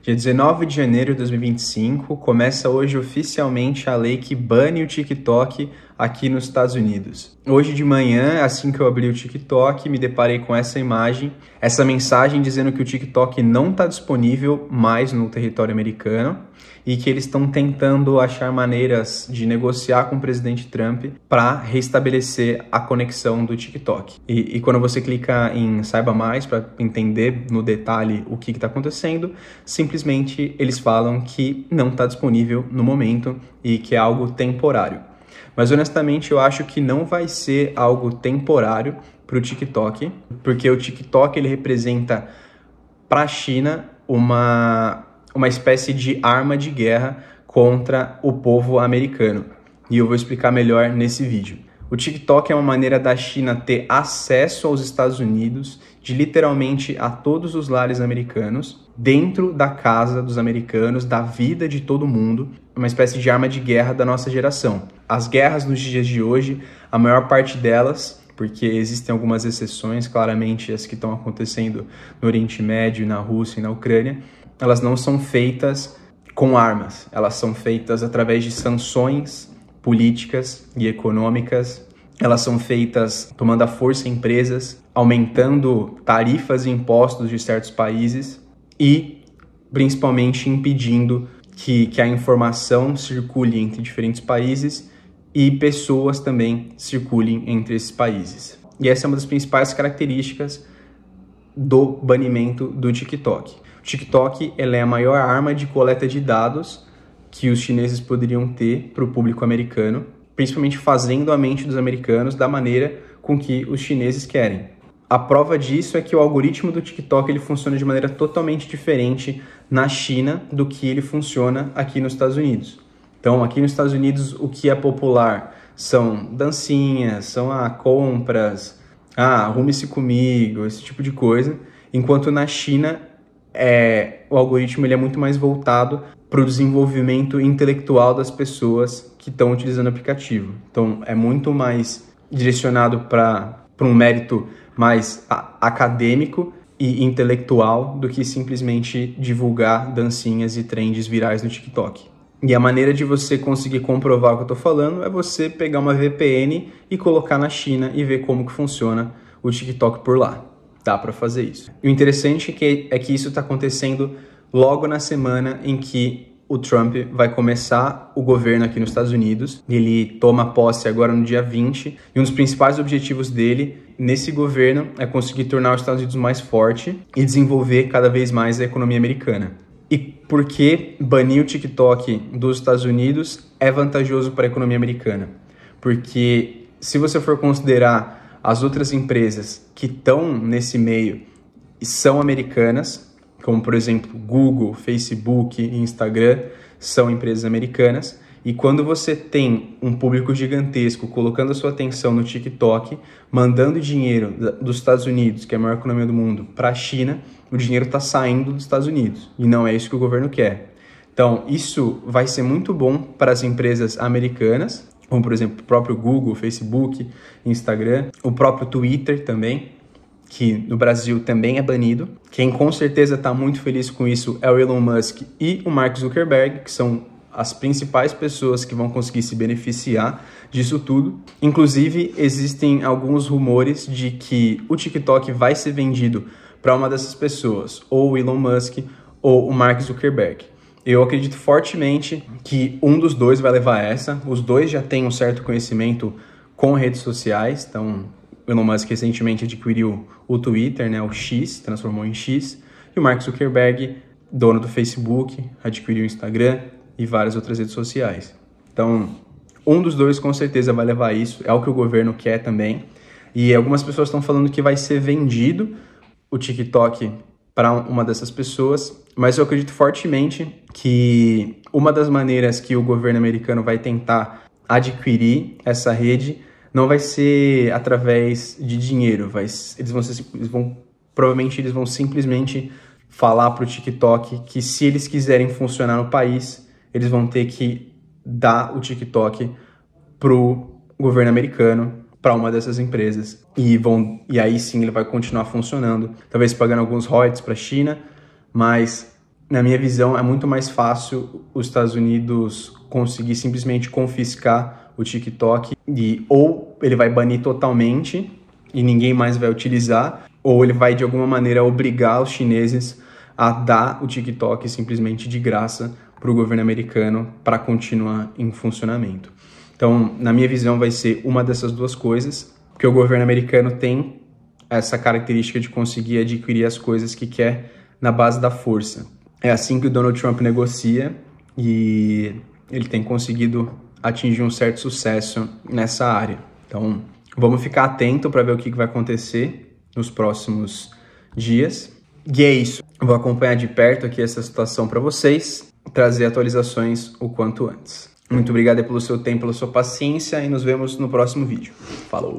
Dia 19 de janeiro de 2025, começa hoje oficialmente a lei que bane o TikTok aqui nos Estados Unidos. Hoje de manhã, assim que eu abri o TikTok, me deparei com essa imagem, essa mensagem dizendo que o TikTok não está disponível mais no território americano e que eles estão tentando achar maneiras de negociar com o presidente Trump para restabelecer a conexão do TikTok. E quando você clica em Saiba Mais para entender no detalhe o que está acontecendo, simplesmente eles falam que não está disponível no momento e que é algo temporário. Mas honestamente eu acho que não vai ser algo temporário para o TikTok, porque o TikTok ele representa para a China uma espécie de arma de guerra contra o povo americano. E eu vou explicar melhor nesse vídeo. O TikTok é uma maneira da China ter acesso aos Estados Unidos, de literalmente a todos os lares americanos, dentro da casa dos americanos, da vida de todo mundo, uma espécie de arma de guerra da nossa geração. As guerras nos dias de hoje, a maior parte delas, porque existem algumas exceções, claramente as que estão acontecendo no Oriente Médio, na Rússia e na Ucrânia, elas não são feitas com armas, elas são feitas através de sanções políticas e econômicas, elas são feitas tomando à força empresas, aumentando tarifas e impostos de certos países e principalmente impedindo que a informação circule entre diferentes países e pessoas também circulem entre esses países. E essa é uma das principais características do banimento do TikTok. O TikTok ela é a maior arma de coleta de dados que os chineses poderiam ter para o público americano, principalmente fazendo a mente dos americanos da maneira com que os chineses querem. A prova disso é que o algoritmo do TikTok ele funciona de maneira totalmente diferente na China do que ele funciona aqui nos Estados Unidos. Então, aqui nos Estados Unidos, o que é popular são dancinhas, são compras, arrume-se comigo, esse tipo de coisa, enquanto na China o algoritmo ele é muito mais voltado para o desenvolvimento intelectual das pessoas que estão utilizando o aplicativo. Então, é muito mais direcionado para um mérito mais acadêmico e intelectual do que simplesmente divulgar dancinhas e trends virais no TikTok. E a maneira de você conseguir comprovar o que eu estou falando é você pegar uma VPN e colocar na China e ver como que funciona o TikTok por lá. Dá para fazer isso. E o interessante é que isso está acontecendo logo na semana em que o Trump vai começar o governo aqui nos Estados Unidos. Ele toma posse agora no dia 20 e um dos principais objetivos dele nesse governo é conseguir tornar os Estados Unidos mais forte e desenvolver cada vez mais a economia americana. E por que banir o TikTok dos Estados Unidos é vantajoso para a economia americana? Porque se você for considerar as outras empresas que estão nesse meio e são americanas, como por exemplo Google, Facebook e Instagram, são empresas americanas, e quando você tem um público gigantesco colocando a sua atenção no TikTok, mandando dinheiro dos Estados Unidos, que é a maior economia do mundo, para a China, o dinheiro está saindo dos Estados Unidos, e não é isso que o governo quer. Então, isso vai ser muito bom para as empresas americanas, como por exemplo o próprio Google, Facebook, Instagram, o próprio Twitter também, que no Brasil também é banido. Quem com certeza está muito feliz com isso é o Elon Musk e o Mark Zuckerberg, que são as principais pessoas que vão conseguir se beneficiar disso tudo. Inclusive, existem alguns rumores de que o TikTok vai ser vendido para uma dessas pessoas, ou o Elon Musk ou o Mark Zuckerberg. Eu acredito fortemente que um dos dois vai levar essa. Os dois já têm um certo conhecimento com redes sociais. Então, o Elon Musk recentemente adquiriu o Twitter, né, o X, transformou em X. E o Mark Zuckerberg, dono do Facebook, adquiriu o Instagram e várias outras redes sociais. Então, um dos dois com certeza vai levar isso. É o que o governo quer também. E algumas pessoas estão falando que vai ser vendido o TikTok para uma dessas pessoas, mas eu acredito fortemente que uma das maneiras que o governo americano vai tentar adquirir essa rede não vai ser através de dinheiro, provavelmente eles vão simplesmente falar para o TikTok que se eles quiserem funcionar no país, eles vão ter que dar o TikTok para o governo americano, para uma dessas empresas, e aí sim ele vai continuar funcionando, talvez pagando alguns royalties para a China, mas na minha visão, é muito mais fácil os Estados Unidos conseguir simplesmente confiscar o TikTok ou ele vai banir totalmente e ninguém mais vai utilizar, ou ele vai de alguma maneira obrigar os chineses a dar o TikTok simplesmente de graça para o governo americano para continuar em funcionamento. Então, na minha visão, vai ser uma dessas duas coisas, porque o governo americano tem essa característica de conseguir adquirir as coisas que quer na base da força. É assim que o Donald Trump negocia e ele tem conseguido atingir um certo sucesso nessa área. Então, vamos ficar atento para ver o que vai acontecer nos próximos dias. E é isso. Vou acompanhar de perto aqui essa situação para vocês, trazer atualizações o quanto antes. Muito obrigado pelo seu tempo, pela sua paciência e nos vemos no próximo vídeo. Falou!